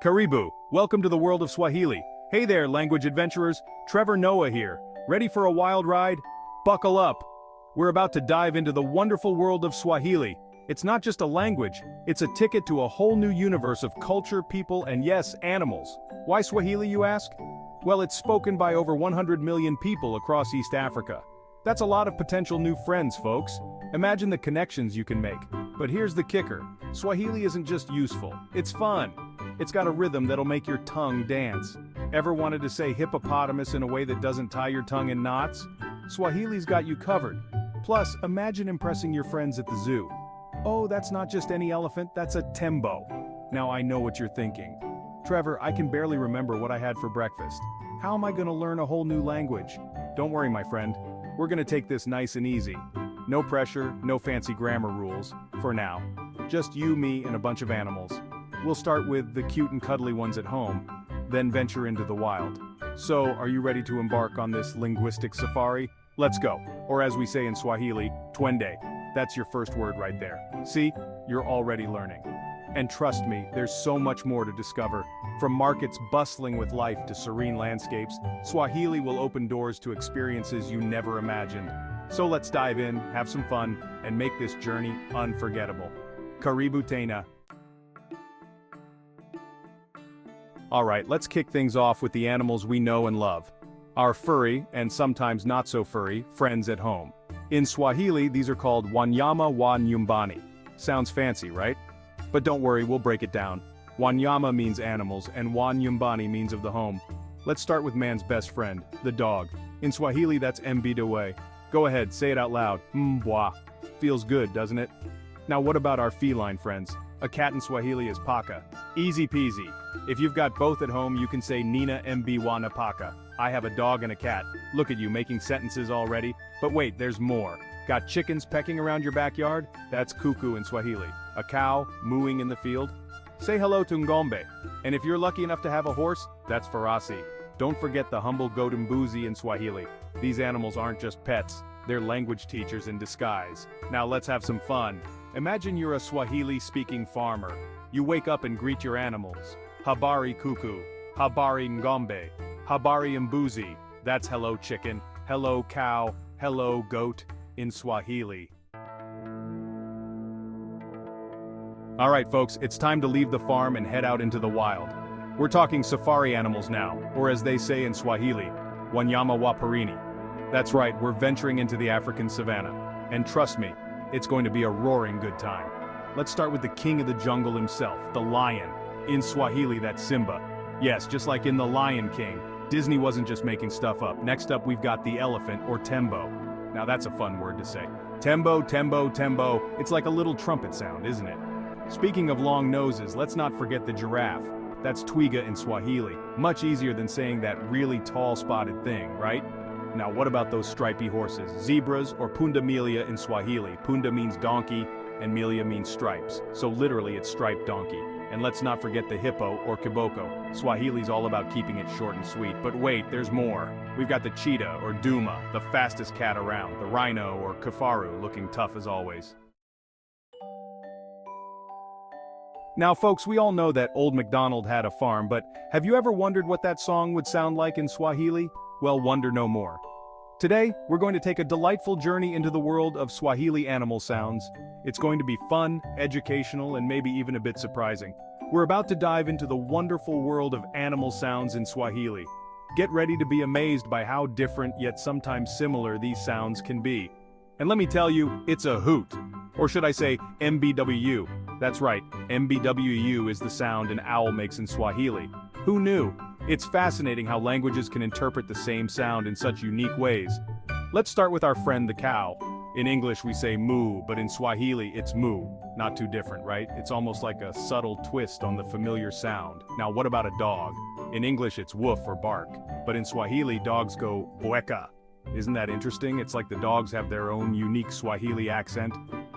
Karibu, welcome to the world of Swahili. Hey there, language adventurers, Trevor Noah here. Ready for a wild ride? Buckle up. We're about to dive into the wonderful world of Swahili. It's not just a language, it's a ticket to a whole new universe of culture, people, and yes, animals. Why Swahili, you ask? Well, it's spoken by over 100 million people across East Africa. That's a lot of potential new friends, folks. Imagine the connections you can make. But here's the kicker. Swahili isn't just useful, it's fun. It's got a rhythm that'll make your tongue dance. Ever wanted to say hippopotamus in a way that doesn't tie your tongue in knots? Swahili's got you covered. Plus, imagine impressing your friends at the zoo. Oh, that's not just any elephant, that's a tembo. Now I know what you're thinking. Trevor, I can barely remember what I had for breakfast. How am I gonna learn a whole new language? Don't worry, my friend. We're gonna take this nice and easy. No pressure, no fancy grammar rules, for now. Just you, me, and a bunch of animals. We'll start with the cute and cuddly ones at home, then venture into the wild. So, are you ready to embark on this linguistic safari? Let's go. Or as we say in Swahili, twende. That's your first word right there. See? You're already learning. And trust me, there's so much more to discover. From markets bustling with life to serene landscapes, Swahili will open doors to experiences you never imagined. So let's dive in, have some fun, and make this journey unforgettable. Karibu tena. Alright, let's kick things off with the animals we know and love. Our furry, and sometimes not so furry, friends at home. In Swahili, these are called wanyama wa nyumbani. Sounds fancy, right? But don't worry, we'll break it down. Wanyama means animals, and wa nyumbani means of the home. Let's start with man's best friend, the dog. In Swahili, that's mbidaway. Go ahead, say it out loud. Mbwa. Feels good, doesn't it? Now what about our feline friends? A cat in Swahili is paka. Easy peasy. If you've got both at home, you can say Nina mbiwana paka. I have a dog and a cat. Look at you making sentences already. But wait, there's more. Got chickens pecking around your backyard? That's kuku in Swahili. A cow mooing in the field? Say hello to ngombe. And if you're lucky enough to have a horse, that's farasi. Don't forget the humble goat mbuzi in Swahili. These animals aren't just pets, they're language teachers in disguise. Now let's have some fun. Imagine you're a Swahili-speaking farmer. You wake up and greet your animals. Habari kuku, habari ngombe, habari mbuzi. That's hello chicken, hello cow, hello goat in Swahili. Alright folks, it's time to leave the farm and head out into the wild. We're talking safari animals now, or as they say in Swahili, wanyama wa porini. That's right, we're venturing into the African savanna. And trust me, it's going to be a roaring good time. Let's start with the king of the jungle himself, the lion. In Swahili, that's Simba. Yes, just like in The Lion King, Disney wasn't just making stuff up. Next up, we've got the elephant, or tembo. Now that's a fun word to say. Tembo, tembo, tembo. It's like a little trumpet sound, isn't it? Speaking of long noses, let's not forget the giraffe. That's twiga in Swahili. Much easier than saying that really tall spotted thing, right? Now what about those stripy horses? Zebras or pundamilia in Swahili. Punda means donkey, and milia means stripes. So literally it's striped donkey. And let's not forget the hippo or kiboko. Swahili's all about keeping it short and sweet. But wait, there's more. We've got the cheetah or duma, the fastest cat around. The rhino or kifaru, looking tough as always. Now folks, we all know that Old MacDonald had a farm, but have you ever wondered what that song would sound like in Swahili? Well, wonder no more. Today, we're going to take a delightful journey into the world of Swahili animal sounds. It's going to be fun, educational, and maybe even a bit surprising. We're about to dive into the wonderful world of animal sounds in Swahili. Get ready to be amazed by how different yet sometimes similar these sounds can be. And let me tell you, it's a hoot. Or should I say, MBWU. That's right, MBWU is the sound an owl makes in Swahili. Who knew? It's fascinating how languages can interpret the same sound in such unique ways. Let's start with our friend the cow. In English we say moo, but in Swahili it's moo. Not too different, right? It's almost like a subtle twist on the familiar sound. Now what about a dog? In English it's woof or bark, but in Swahili dogs go bweka. Isn't that interesting? It's like the dogs have their own unique Swahili accent.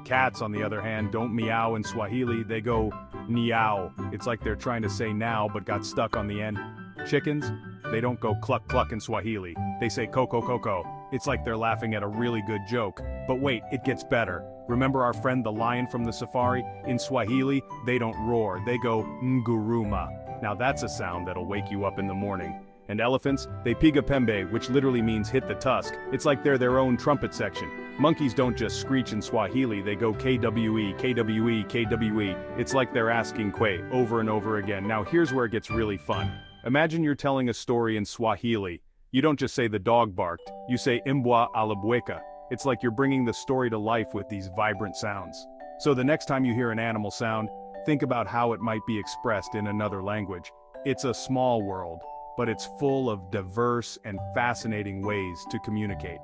Cats, on the other hand, don't meow in Swahili, they go meow. It's like they're trying to say now but got stuck on the end. Chickens, they don't go cluck cluck in Swahili, they say coco coco. It's like they're laughing at a really good joke. But wait, it gets better. Remember our friend the lion from the safari? In Swahili, they don't roar, they go nguruma. Now that's a sound that'll wake you up in the morning. And elephants, they piga pembe, which literally means hit the tusk. It's like they're their own trumpet section. Monkeys don't just screech in Swahili, they go KWE, KWE, KWE. It's like they're asking kwe over and over again. Now here's where it gets really fun. Imagine you're telling a story in Swahili. You don't just say the dog barked, you say imbwa alibweka. It's like you're bringing the story to life with these vibrant sounds. So the next time you hear an animal sound, think about how it might be expressed in another language. It's a small world, but it's full of diverse and fascinating ways to communicate.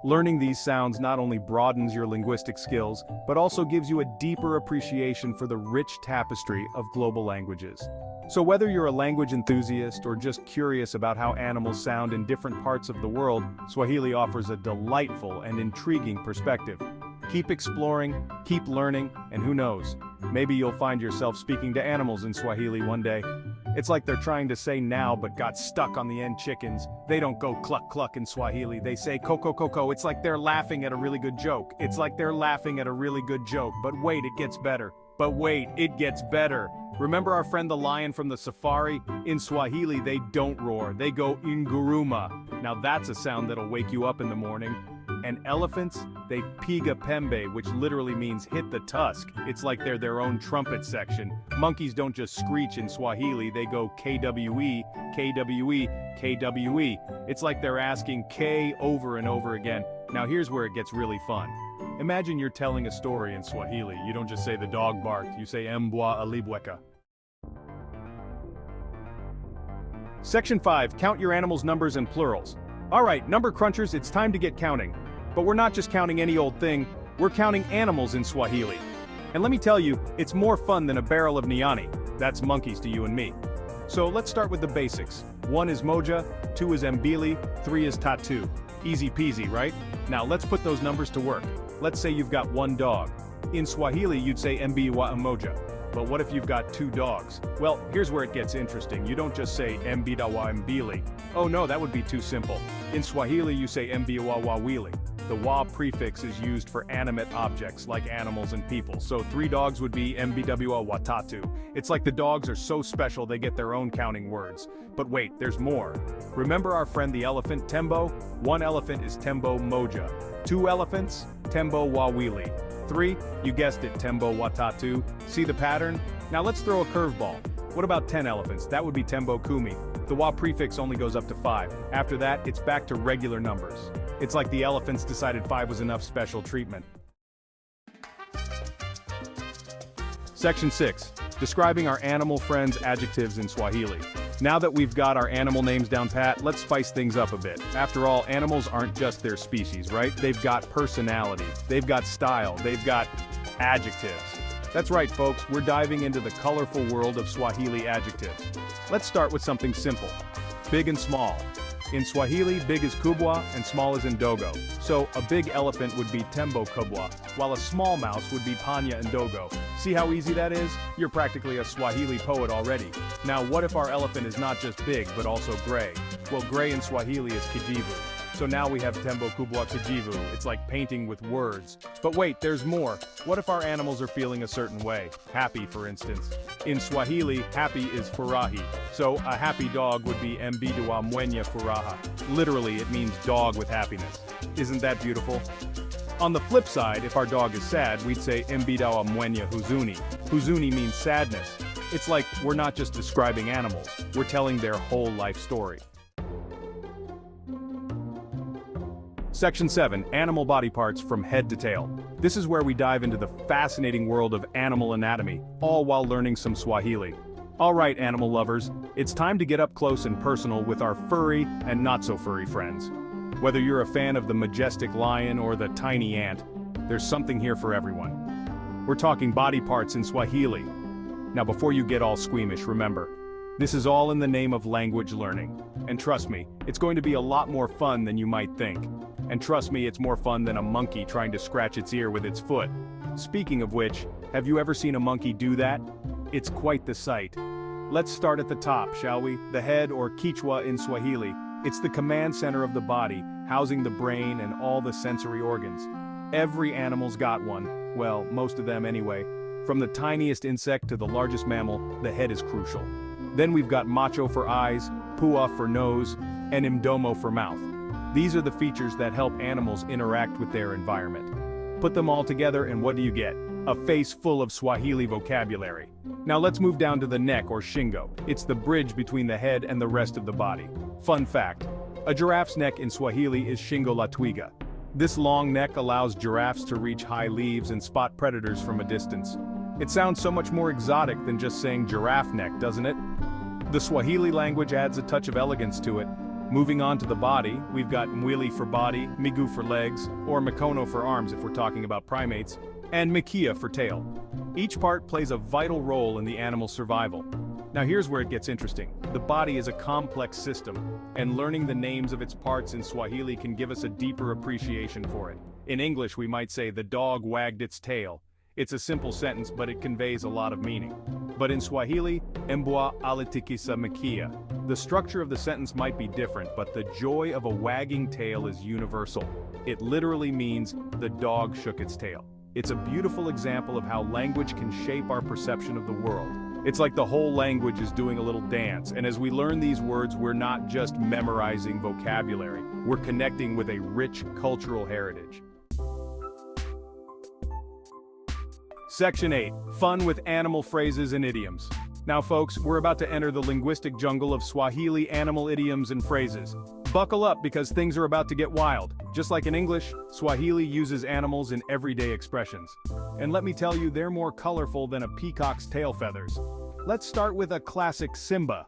Learning these sounds not only broadens your linguistic skills, but also gives you a deeper appreciation for the rich tapestry of global languages. So whether you're a language enthusiast or just curious about how animals sound in different parts of the world, Swahili offers a delightful and intriguing perspective. Keep exploring, keep learning, and who knows, maybe you'll find yourself speaking to animals in Swahili one day. It's like they're trying to say now but got stuck on the end chickens. They don't go cluck cluck in Swahili, they say coco coco. It's like they're laughing at a really good joke. It's like they're laughing at a really good joke. But wait, it gets better. But wait, it gets better. Remember our friend the lion from the safari? In Swahili, they don't roar, they go inguruma. Now that's a sound that'll wake you up in the morning. And elephants, they piga pembe, which literally means hit the tusk. It's like they're their own trumpet section. Monkeys don't just screech in Swahili, they go KWE, KWE, KWE. It's like they're asking K over and over again. Now here's where it gets really fun. Imagine you're telling a story in Swahili. You don't just say the dog barked, you say mbwa alibweka. Section 5, count your animals' numbers and plurals. Alright, number crunchers, it's time to get counting. But we're not just counting any old thing, we're counting animals in Swahili. And let me tell you, it's more fun than a barrel of Nyani. That's monkeys to you and me. So let's start with the basics. 1 is moja, 2 is mbili, 3 is tatu. Easy peasy, right? Now let's put those numbers to work. Let's say you've got 1 dog. In Swahili, you'd say mbiwa moja. But what if you've got 2 dogs? Well, here's where it gets interesting. You don't just say mbidawa mbili. Oh no, that would be too simple. In Swahili, you say mbiwa wawili. The wa prefix is used for animate objects like animals and people. So 3 dogs would be mbwa watatu. It's like the dogs are so special they get their own counting words. But wait, there's more. Remember our friend the elephant, Tembo? 1 elephant is Tembo moja. 2 elephants, Tembo wawili. 3, you guessed it, Tembo watatu. See the pattern? Now let's throw a curveball. What about 10 elephants? That would be Tembo kumi. The wa prefix only goes up to 5. After that, it's back to regular numbers. It's like the elephants decided 5 was enough special treatment. Section 6, describing our animal friends' adjectives in Swahili. Now that we've got our animal names down pat, let's spice things up a bit. After all, animals aren't just their species, right? They've got personality, they've got style, they've got adjectives. That's right, folks, we're diving into the colorful world of Swahili adjectives. Let's start with something simple. Big and small. In Swahili, big is kubwa and small is ndogo. So a big elephant would be tembo kubwa, while a small mouse would be panya ndogo. See how easy that is? You're practically a Swahili poet already. Now what if our elephant is not just big, but also gray? Well, gray in Swahili is kijivu. So now we have tembo kubwa kijivu. It's like painting with words. But wait, there's more. What if our animals are feeling a certain way? Happy, for instance. In Swahili, happy is furahi. So a happy dog would be mbidua mwenye furaha. Literally, it means dog with happiness. Isn't that beautiful? On the flip side, if our dog is sad, we'd say mbidawa mwenye huzuni. Huzuni means sadness. It's like we're not just describing animals, we're telling their whole life story. Section 7, animal body parts from head to tail. This is where we dive into the fascinating world of animal anatomy, all while learning some Swahili. Alright, animal lovers, it's time to get up close and personal with our furry and not so furry friends. Whether you're a fan of the majestic lion or the tiny ant, there's something here for everyone. We're talking body parts in Swahili. Now before you get all squeamish, remember, this is all in the name of language learning. And trust me, it's going to be a lot more fun than you might think. And trust me, it's more fun than a monkey trying to scratch its ear with its foot. Speaking of which, have you ever seen a monkey do that? It's quite the sight. Let's start at the top, shall we? The head, or kichwa in Swahili. It's the command center of the body. housing the brain and all the sensory organs. Every animal's got one, well, most of them anyway. From the tiniest insect to the largest mammal, the head is crucial. Then we've got macho for eyes, pua for nose, and mdomo for mouth. These are the features that help animals interact with their environment. Put them all together and what do you get? A face full of Swahili vocabulary. Now let's move down to the neck or shingo. It's the bridge between the head and the rest of the body. Fun fact, a giraffe's neck in Swahili is shingo la twiga. This long neck allows giraffes to reach high leaves and spot predators from a distance. It sounds so much more exotic than just saying giraffe neck, doesn't it? The Swahili language adds a touch of elegance to it. Moving on to the body, we've got mwili for body, miguu for legs, or mikono for arms if we're talking about primates, and mkia for tail. Each part plays a vital role in the animal's survival. Now here's where it gets interesting. The body is a complex system, and learning the names of its parts in Swahili can give us a deeper appreciation for it. In English we might say the dog wagged its tail. It's a simple sentence, but it conveys a lot of meaning. But in Swahili, mbwa alitikisa mkia. The structure of the sentence might be different, but the joy of a wagging tail is universal. It literally means the dog shook its tail. It's a beautiful example of how language can shape our perception of the world. It's like the whole language is doing a little dance, and as we learn these words, we're not just memorizing vocabulary, we're connecting with a rich cultural heritage. Section 8. Fun with animal phrases and idioms. Now folks, we're about to enter the linguistic jungle of Swahili animal idioms and phrases. Buckle up because things are about to get wild. Just like in English, Swahili uses animals in everyday expressions. And let me tell you, they're more colorful than a peacock's tail feathers. Let's start with a classic Simba.